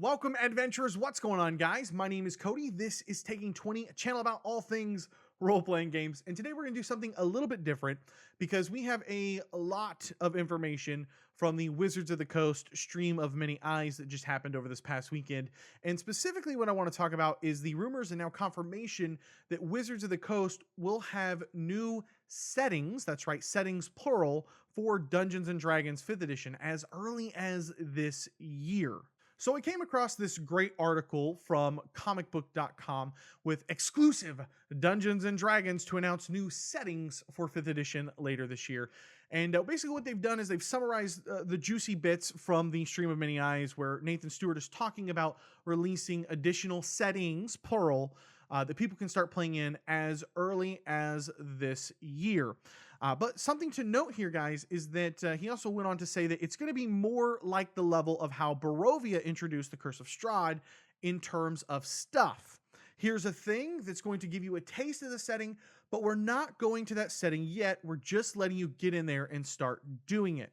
Welcome, adventurers. What's going on, guys? My name is Cody. This is Taking 20, a channel about all things role-playing games. And today we're going to do something a little bit different because we have a lot of information from the Wizards of the Coast stream of many eyes that just happened over this past weekend. And specifically what I want to talk about is the rumors and now confirmation that Wizards of the Coast will have new settings, that's right, settings plural, for Dungeons & Dragons 5th edition as early as this year. So I came across this great article from comicbook.com with exclusive Dungeons & Dragons to announce new settings for 5th edition later this year. And basically what they've done is they've summarized the juicy bits from the Stream of Many Eyes where Nathan Stewart is talking about releasing additional settings, plural, that people can start playing in as early as this year. But something to note here, guys, is that he also went on to say that it's going to be more like the level of how Barovia introduced the Curse of Strahd in terms of stuff. Here's a thing that's going to give you a taste of the setting, but we're not going to that setting yet. We're just letting you get in there and start doing it.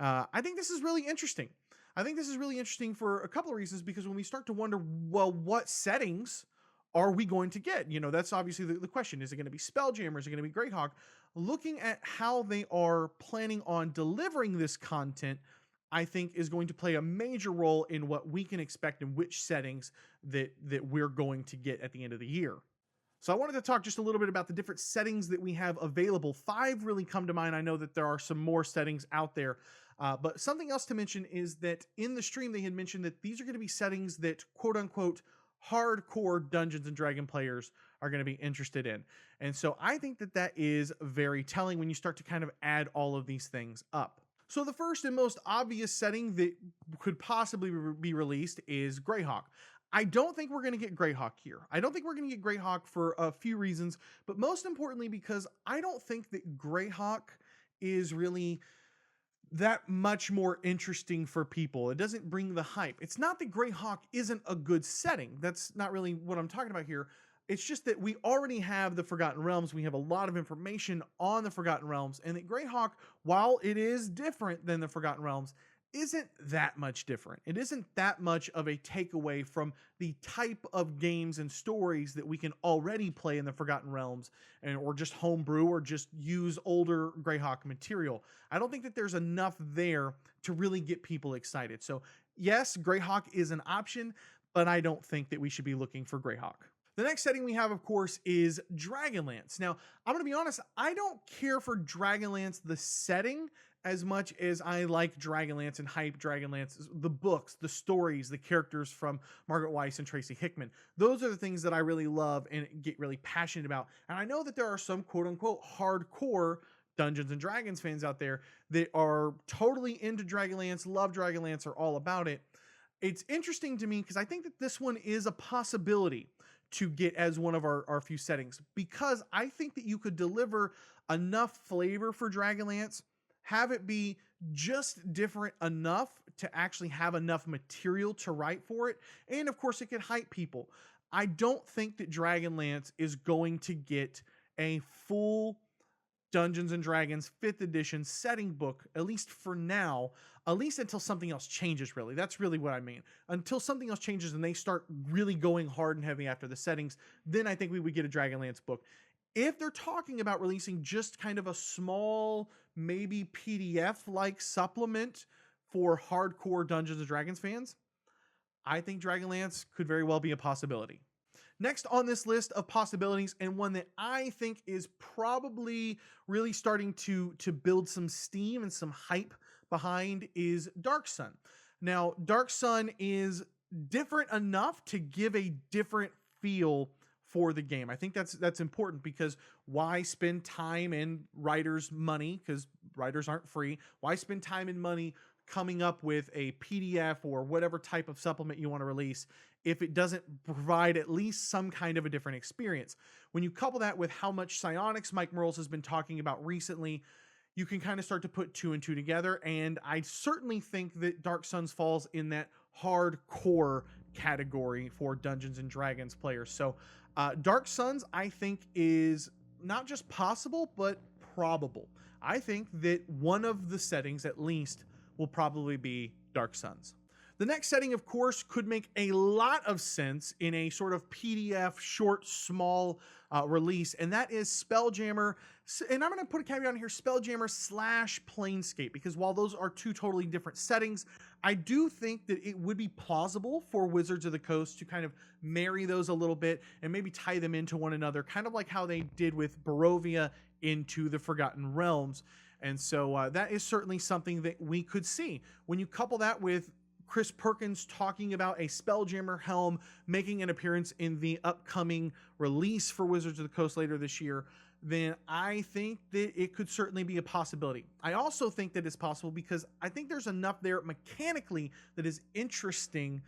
I think this is really interesting. I think this is really interesting for a couple of reasons, because when we start to wonder, well, what settings are we going to get? You know, that's obviously the question. Is it going to be Spelljammer? Is it going to be Greyhawk? Looking at how they are planning on delivering this content, I think is going to play a major role in what we can expect and which settings that we're going to get at the end of the year. So I wanted to talk just a little bit about the different settings that we have available. 5 really come to mind. I know that there are some more settings out there. But something else to mention is that in the stream, they had mentioned that these are going to be settings that, quote unquote, hardcore Dungeons & Dragons players are going to be interested in. And so I think that that is very telling when you start to kind of add all of these things up. So the first and most obvious setting that could possibly be released is Greyhawk. I don't think we're going to get Greyhawk here. I don't think we're going to get Greyhawk for a few reasons, but most importantly because I don't think that Greyhawk is really that much more interesting for people. It doesn't bring the hype. It's not that Greyhawk isn't a good setting. That's not really what I'm talking about here. It's just that we already have the Forgotten Realms. We have a lot of information on the Forgotten Realms, and that Greyhawk, while it is different than the Forgotten Realms, isn't that much different. It isn't that much of a takeaway from the type of games and stories that we can already play in the Forgotten Realms, or just homebrew or just use older Greyhawk material. I don't think that there's enough there to really get people excited. So yes, Greyhawk is an option, but I don't think that we should be looking for Greyhawk. The next setting we have, of course, is Dragonlance. Now, I'm going to be honest, I don't care for Dragonlance, the setting, as much as I like Dragonlance and hype Dragonlance, the books, the stories, the characters from Margaret Weis and Tracy Hickman. Those are the things that I really love and get really passionate about. And I know that there are some quote-unquote hardcore Dungeons & Dragons fans out there that are totally into Dragonlance, love Dragonlance, are all about it. It's interesting to me because I think that this one is a possibility to get as one of our few settings, because I think that you could deliver enough flavor for Dragonlance, have it be just different enough to actually have enough material to write for it. And of course it could hype people. I don't think that Dragonlance is going to get a full Dungeons & Dragons 5th edition setting book, at least for now, at least until something else changes, really. That's really what I mean. Until something else changes and they start really going hard and heavy after the settings, then I think we would get a Dragonlance book. If they're talking about releasing just kind of a small, maybe PDF-like supplement for hardcore Dungeons & Dragons fans, I think Dragonlance could very well be a possibility. Next on this list of possibilities, and one that I think is probably really starting to build some steam and some hype behind, is Dark Sun. Now, Dark Sun is different enough to give a different feel for the game. I think that's important, because why spend time and writers' money, because writers aren't free, why spend time and money coming up with a PDF or whatever type of supplement you want to release if it doesn't provide at least some kind of a different experience? When you couple that with how much psionics Mike Mearls has been talking about recently, you can kind of start to put 2 and 2 together, and I certainly think that Dark Suns falls in that hardcore category for Dungeons & Dragons players. So Dark Suns, I think, is not just possible, but probable. I think that one of the settings, at least, will probably be Dark Suns. The next setting, of course, could make a lot of sense in a sort of PDF, short, small release, and that is Spelljammer. And I'm going to put a caveat on here, Spelljammer / Planescape, because while those are two totally different settings, I do think that it would be plausible for Wizards of the Coast to kind of marry those a little bit and maybe tie them into one another, kind of like how they did with Barovia into the Forgotten Realms. And so that is certainly something that we could see. When you couple that with Chris Perkins talking about a Spelljammer helm making an appearance in the upcoming release for Wizards of the Coast later this year, then I think that it could certainly be a possibility. I also think that it's possible because I think there's enough there mechanically that is interesting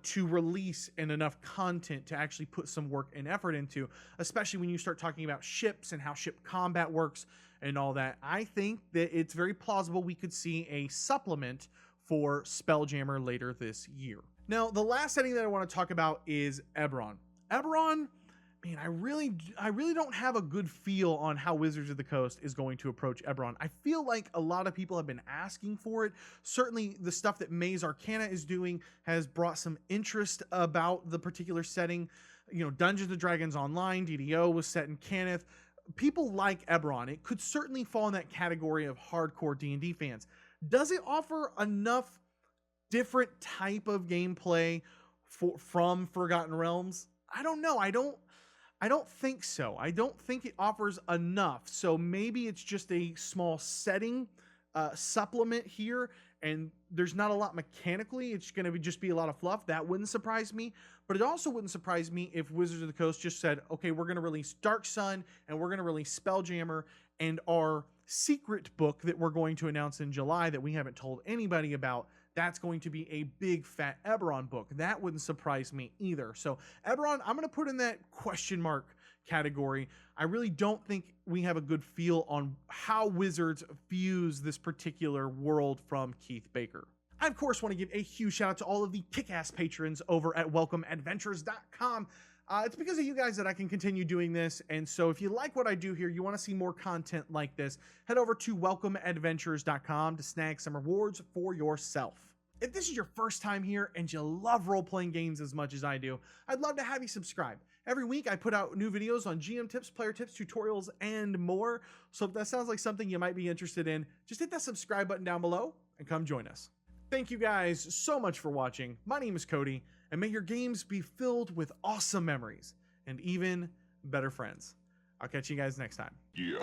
to release and enough content to actually put some work and effort into, especially when you start talking about ships and how ship combat works and all that. I think that it's very plausible we could see a supplement for Spelljammer later this year. Now, the last setting that I want to talk about is Eberron. Eberron, man, I really don't have a good feel on how Wizards of the Coast is going to approach Eberron. I feel like a lot of people have been asking for it. Certainly the stuff that Maze Arcana is doing has brought some interest about the particular setting. You know, Dungeons & Dragons Online, DDO was set in Cannith. People like Eberron. It could certainly fall in that category of hardcore D&D fans. Does it offer enough different type of gameplay from Forgotten Realms? I don't know. I don't think so. I don't think it offers enough. So maybe it's just a small setting supplement here, and there's not a lot mechanically. It's going to just be a lot of fluff. That wouldn't surprise me. But it also wouldn't surprise me if Wizards of the Coast just said, okay, we're going to release Dark Sun and we're going to release Spelljammer, and our secret book that we're going to announce in July that we haven't told anybody about, that's going to be a big fat Eberron book. That wouldn't surprise me either. So Eberron, I'm going to put in that question mark category. I really don't think we have a good feel on how Wizards views this particular world from Keith Baker. I, of course, want to give a huge shout out to all of the kick-ass patrons over at welcomeadventures.com. It's because of you guys that I can continue doing this. And so if you like what I do here, you want to see more content like this, head over to welcomeadventures.com to snag some rewards for yourself. If this is your first time here and you love role-playing games as much as I do, I'd love to have you subscribe. Every week I put out new videos on GM tips, player tips, tutorials, and more. So if that sounds like something you might be interested in, just hit that subscribe button down below and come join us. Thank you guys so much for watching. My name is Cody, and may your games be filled with awesome memories and even better friends. I'll catch you guys next time. Yeah.